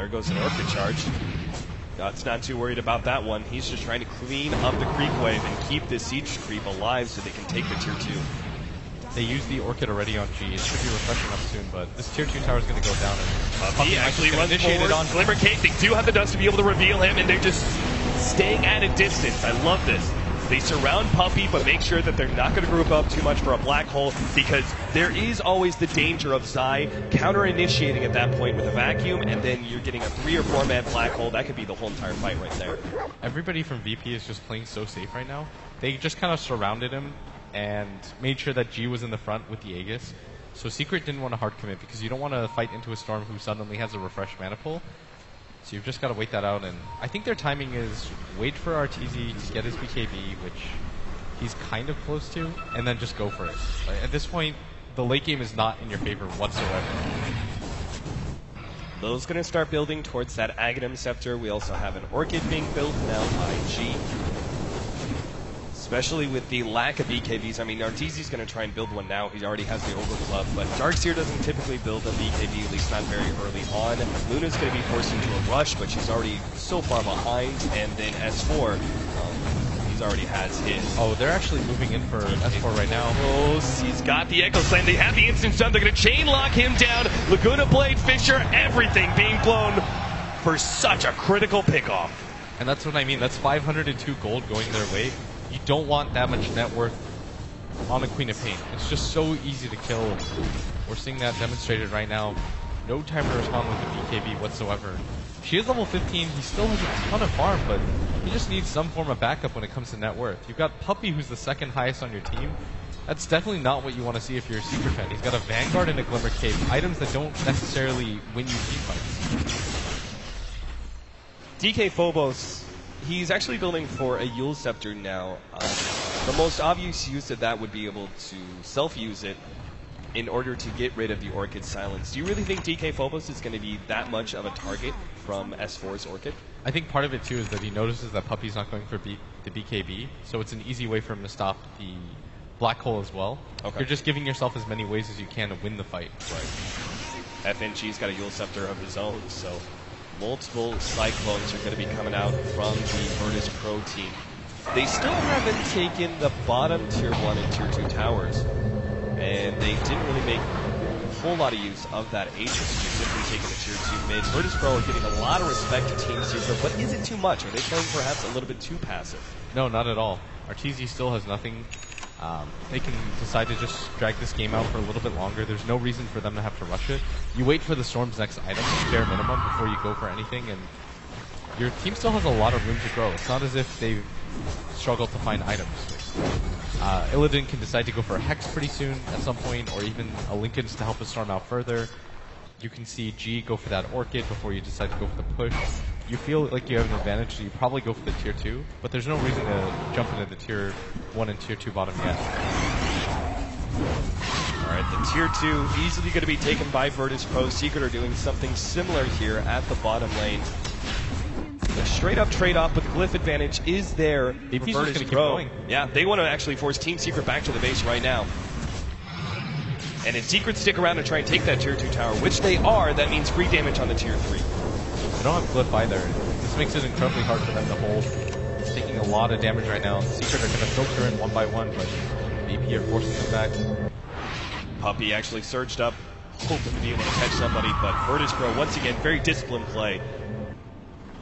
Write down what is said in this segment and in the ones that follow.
there goes an Orchid charge. God's not too worried about that one. He's just trying to clean up the creep wave and keep this siege creep alive so they can take the tier 2. They used the Orchid already on G. It should be refreshing up soon, but this tier 2 tower is going to go down. And he actually runs forward on Glimmer Cape. They do have the dust to be able to reveal him, and they're just staying at a distance. I love this. They surround Puppey, but make sure that they're not going to group up too much for a black hole, because there is always the danger of Zai counter-initiating at that point with a vacuum, and then you're getting a 3 or 4 man black hole. That could be the whole entire fight right there. Everybody from VP is just playing so safe right now. They just kind of surrounded him and made sure that G was in the front with the Aegis. So Secret didn't want to hard commit, because you don't want to fight into a Storm who suddenly has a refresh mana pool. So you've just got to wait that out, and I think their timing is wait for RTZ to get his BKB, which he's kind of close to, and then just go for it. Like, at this point, the late game is not in your favor whatsoever. Little's going to start building towards that Aghanim Scepter. We also have an Orchid being built now by G. Especially with the lack of BKBs. I mean, Arteezy's going to try and build one now. He already has the Overcluff, but Darkseer doesn't typically build a BKB, at least not very early on. Luna's going to be forced into a rush, but she's already so far behind. And then S4, he's already has his. Oh, they're actually moving in for S4 right now. Oh, he's got the Echo Slam. They have the instance done. They're going to chain lock him down. Laguna Blade, Fissure, everything being blown for such a critical pickoff. And that's what I mean. That's 502 gold going their way. You don't want that much net worth on a Queen of Pain. It's just so easy to kill. We're seeing that demonstrated right now. No time to respond with the BKB whatsoever. She is level 15. He still has a ton of farm, but he just needs some form of backup when it comes to net worth. You've got Puppey, who's the second highest on your team. That's definitely not what you want to see if you're a Secret fan. He's got a Vanguard and a Glimmer Cape, items that don't necessarily win you team fights. DK Phobos, he's actually building for a Yule Scepter now. The most obvious use of that would be able to self-use it in order to get rid of the Orchid Silence. Do you really think DK Phobos is going to be that much of a target from S4's Orchid? I think part of it too is that he notices that Puppey's not going for the BKB, so it's an easy way for him to stop the black hole as well. Okay. You're just giving yourself as many ways as you can to win the fight. Right. FNG's got a Yule Scepter of his own, so multiple Cyclones are going to be coming out from the Virtus Pro team. They still haven't taken the bottom tier 1 and tier 2 towers, and they didn't really make a whole lot of use of that Aegis, specifically taking the tier 2 mid. Virtus Pro are getting a lot of respect to Team Secret, but is it too much? Are they playing perhaps a little bit too passive? No, not at all. Arteezy still has nothing. They can decide to just drag this game out for a little bit longer. There's no reason for them to have to rush it. You wait for the Storm's next item, bare minimum, before you go for anything, and your team still has a lot of room to grow. It's not as if they've struggled to find items. Illidan can decide to go for a Hex pretty soon at some point, or even a Linken's to help us Storm out further. You can see G go for that Orchid before you decide to go for the push. You feel like you have an advantage, so you probably go for the tier 2, but there's no reason to jump into the tier 1 and tier 2 bottom yet. Alright, the tier 2 easily going to be taken by Virtus Pro. Secret are doing something similar here at the bottom lane. The straight up trade off with Glyph advantage is there for Virtus Pro. Yeah, they want to actually force Team Secret back to the base right now. And if Secret stick around and try and take that tier 2 tower, which they are, that means free damage on the tier 3. They don't have Glyph either. This makes it incredibly hard for them to hold. It's taking a lot of damage right now. Secret are going to filter in one by one, but VP are forcing them back. Puppey actually surged up, hoping to be able to catch somebody, but Virtus Pro, once again, very disciplined play.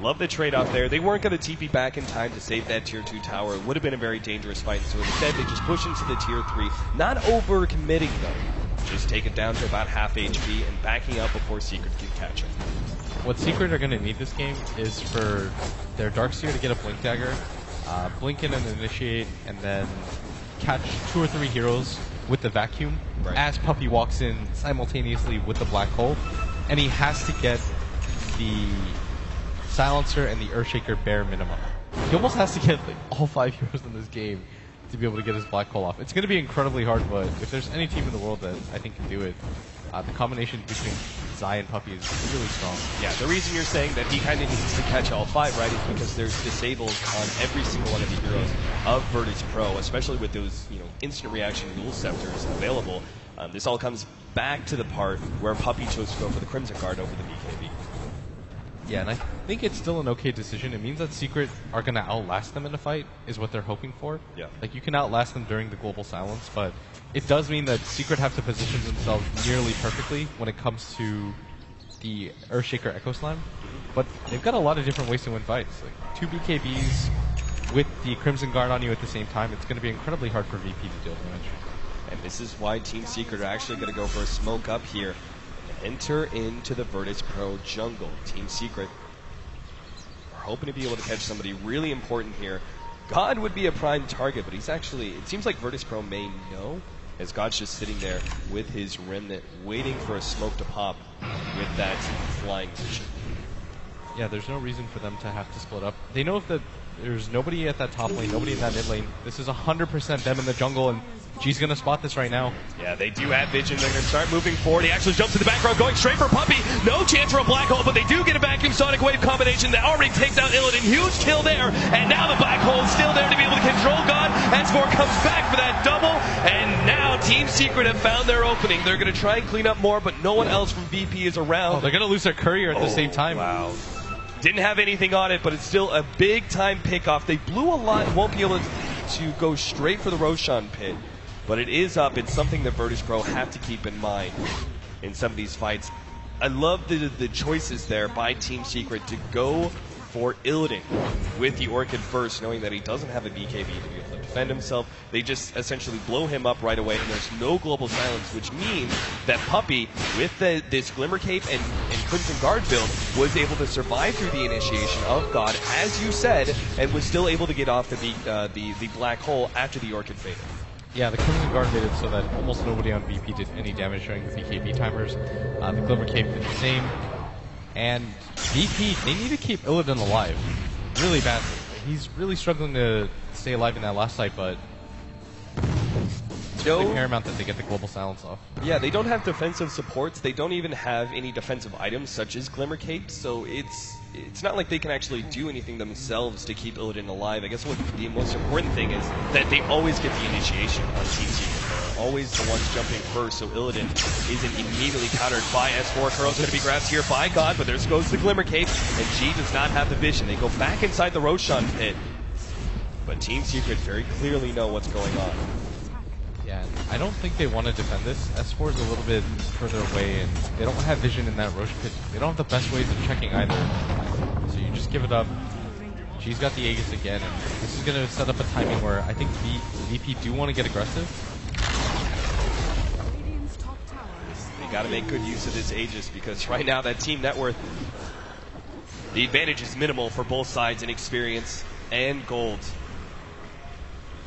Love the trade-off there. They weren't going to TP back in time to save that tier 2 tower. It would have been a very dangerous fight, so instead they just push into the tier 3, not over-committing though. Just take it down to about half HP and backing up before Secret can catch it. What Secret are going to need this game is for their Darkseer to get a Blink Dagger, blink in and initiate, and then catch 2 or 3 heroes with the vacuum as Puppey walks in simultaneously with the black hole, and he has to get the Silencer and the Earthshaker bare minimum. He almost has to get like all 5 heroes in this game to be able to get his black hole off. It's going to be incredibly hard, but if there's any team in the world that I think can do it, the combination between Zai and Puppey is really strong. Yeah, the reason you're saying that he kind of needs to catch all 5, right, is because there's disables on every single one of the heroes of Virtus Pro, especially with those, instant reaction dual scepters available. This all comes back to the part where Puppey chose to go for the Crimson Guard over the BKB. Yeah, and I think it's still an okay decision. It means that Secret are going to outlast them in a fight, is what they're hoping for. Yeah. Like, you can outlast them during the global silence, but it does mean that Secret have to position themselves nearly perfectly when it comes to the Earthshaker Echo Slam. But they've got a lot of different ways to win fights. Like, 2 BKBs with the Crimson Guard on you at the same time, it's going to be incredibly hard for VP to deal damage. And this is why Team Secret are actually going to go for a smoke up here. Enter into the Virtus Pro jungle. Team Secret are hoping to be able to catch somebody really important here. God would be a prime target, but he's actually, it seems like Virtus Pro may know, as God's just sitting there with his Remnant, waiting for a smoke to pop with that flying vision. Yeah, there's no reason for them to have to split up. They know that there's nobody at that top lane, nobody in that mid lane. This is 100% them in the jungle, and G's going to spot this right now. Yeah, they do have vision. They're going to start moving forward. He actually jumps to the background, going straight for Puppey. No chance for a black hole, but they do get a vacuum sonic wave combination that already takes out Illidan. Huge kill there, and now the black hole is still there to be able to control God. S4 comes back for that double, and now Team Secret have found their opening. They're going to try and clean up more, but no one else from VP is around. Oh, they're going to lose their courier at the same time. Wow. Didn't have anything on it, but it's still a big-time pick-off. They blew a lot and won't be able to go straight for the Roshan pit. But it is up. It's something that Virtus Pro have to keep in mind in some of these fights. I love the choices there by Team Secret to go for Illidan with the Orchid first, knowing that he doesn't have a BKB to be able to defend himself. They just essentially blow him up right away, and there's no global silence, which means that Puppey, with this Glimmer Cape and Crimson Guard build, was able to survive through the initiation of God, as you said, and was still able to get off the black hole after the Orchid faded. Yeah, the Crimson Guard made it so that almost nobody on VP did any damage during the BKB timers. The Glimmer Cape did the same. And VP, they need to keep Illidan alive really badly. He's really struggling to stay alive in that last fight, but it's really paramount that they get the global silence off. Yeah, they don't have defensive supports. They don't even have any defensive items such as Glimmer Cape, so it's not like they can actually do anything themselves to keep Illidan alive. I guess what the most important thing is that they always get the initiation on Team Secret. They're always the ones jumping first, so Illidan isn't immediately countered by S4. Curl's going to be grabbed here by God, but there goes the Glimmer Cape, and G does not have the vision. They go back inside the Roshan pit, but Team Secret very clearly know what's going on. Yeah, I don't think they want to defend this. S4 is a little bit further away, and they don't have vision in that Rosh pit. They don't have the best ways of checking either. So you just give it up. She's got the Aegis again, and this is going to set up a timing where I think VP do want to get aggressive. They got to make good use of this Aegis, because right now that team net worth, the advantage is minimal for both sides in experience and gold.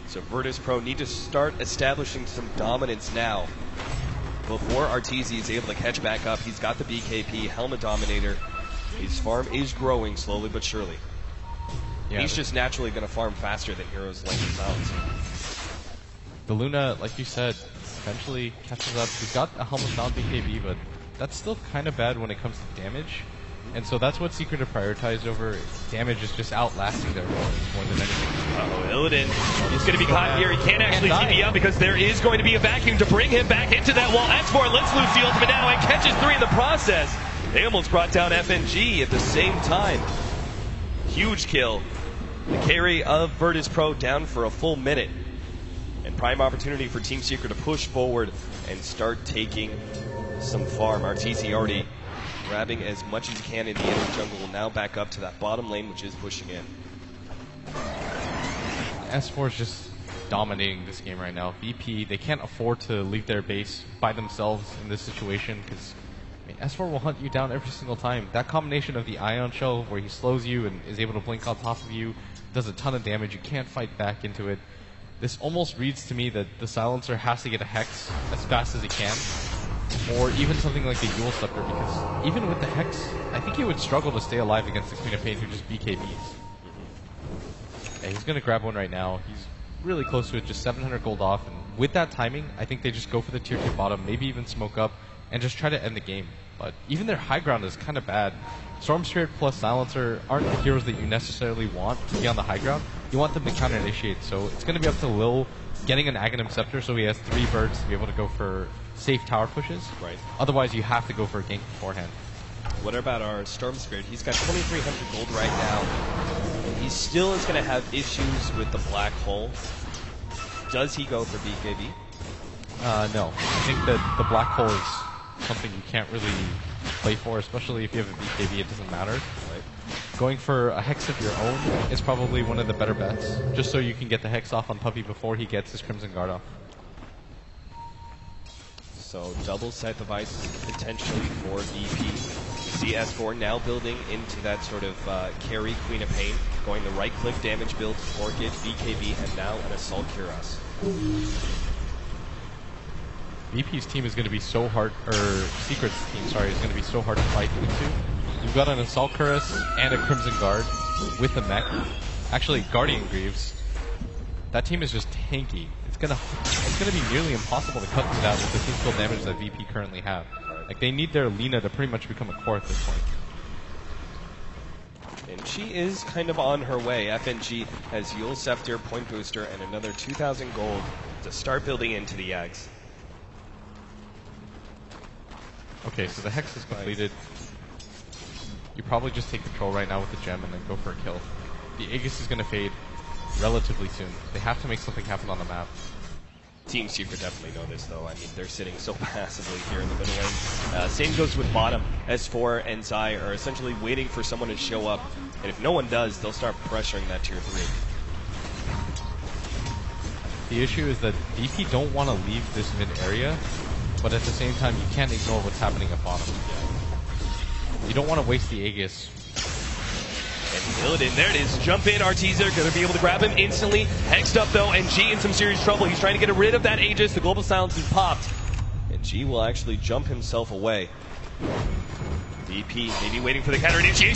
So Virtus Pro need to start establishing some dominance now before Arteezy is able to catch back up. He's got the BKP, Helmet Dominator. His farm is growing slowly but surely. Yeah, he's just naturally going to farm faster than heroes like himself. The Luna, like you said, eventually catches up. He's got a Helmet Down BKB, but that's still kind of bad when it comes to damage. And so that's what Secret have prioritized over. Damage is just outlasting their opponents more than anything. Illidan is going to be caught here. He can't actually TP up because there is going to be a vacuum to bring him back into that wall. S4 lets loose the ultimate now and catches 3 in the process. They almost brought down FNG at the same time. Huge kill. The carry of Virtus Pro down for a full minute. And prime opportunity for Team Secret to push forward and start taking some farm. Arteezy already grabbing as much as he can in the inner jungle. Will now back up to that bottom lane, which is pushing in. S4 is just dominating this game right now. VP, they can't afford to leave their base by themselves in this situation, because S4 will hunt you down every single time. That combination of the Ion Shell, where he slows you and is able to blink on top of you, does a ton of damage. You can't fight back into it. This almost reads to me that the Silencer has to get a Hex as fast as he can, or even something like the Yule Scepter, because even with the Hex, I think he would struggle to stay alive against the Queen of Pain, who just BKBs. Yeah, he's going to grab one right now. He's really close to it, just 700 gold off, and with that timing, I think they just go for the tier 2 bottom, maybe even smoke up, and just try to end the game. But even their high ground is kind of bad. Storm Spirit plus Silencer aren't the heroes that you necessarily want to be on the high ground. You want them to counter-initiate, so it's going to be up to Lil getting an Aghanim Scepter so he has 3 birds to be able to go for safe tower pushes. Right. Otherwise, you have to go for a gank beforehand. What about our Storm Spirit? He's got 2,300 gold right now. And he still is going to have issues with the Black Hole. Does he go for BKB? No. I think that the Black Hole is something you can't really play for, especially if you have a BKB, it doesn't matter. Right. Going for a Hex of your own is probably one of the better bets, just so you can get the Hex off on Puppy before he gets his Crimson Guard off. So double Scythe of Ice potentially for VP. We see S4 now building into that sort of carry Queen of Pain, going the right-click damage build, Orchid, BKB, and now an Assault Cuirass. VP's team is going to be so hard, or Secret's team, sorry, is going to be so hard to fight into. You've got an Assault Cuirass and a Crimson Guard with a mech. Actually, Guardian Greaves. That team is just tanky. It's gonna be nearly impossible to cut through that with the physical damage that VP currently have. Like, they need their Lina to pretty much become a core at this point. And she is kind of on her way. FNG has Yule Scepter, Point Booster, and another 2,000 gold to start building into the Yags. Okay, so the Hex is completed. You probably just take control right now with the gem and then go for a kill. The Aegis is going to fade relatively soon. They have to make something happen on the map. Team Secret definitely know this, though. I mean, they're sitting so passively here in the middle lane. Same goes with bottom. S4 and Zai are essentially waiting for someone to show up. And if no one does, they'll start pressuring that tier 3. The issue is that VP don't want to leave this mid area, but at the same time, you can't ignore what's happening at bottom. You don't want to waste the Aegis. And Illidan, there it is. Jump in, Arteezer, going to be able to grab him instantly. Hexed up, though, and G in some serious trouble. He's trying to get rid of that Aegis. The Global Silence is popped. And G will actually jump himself away. VP maybe waiting for the counter initiation.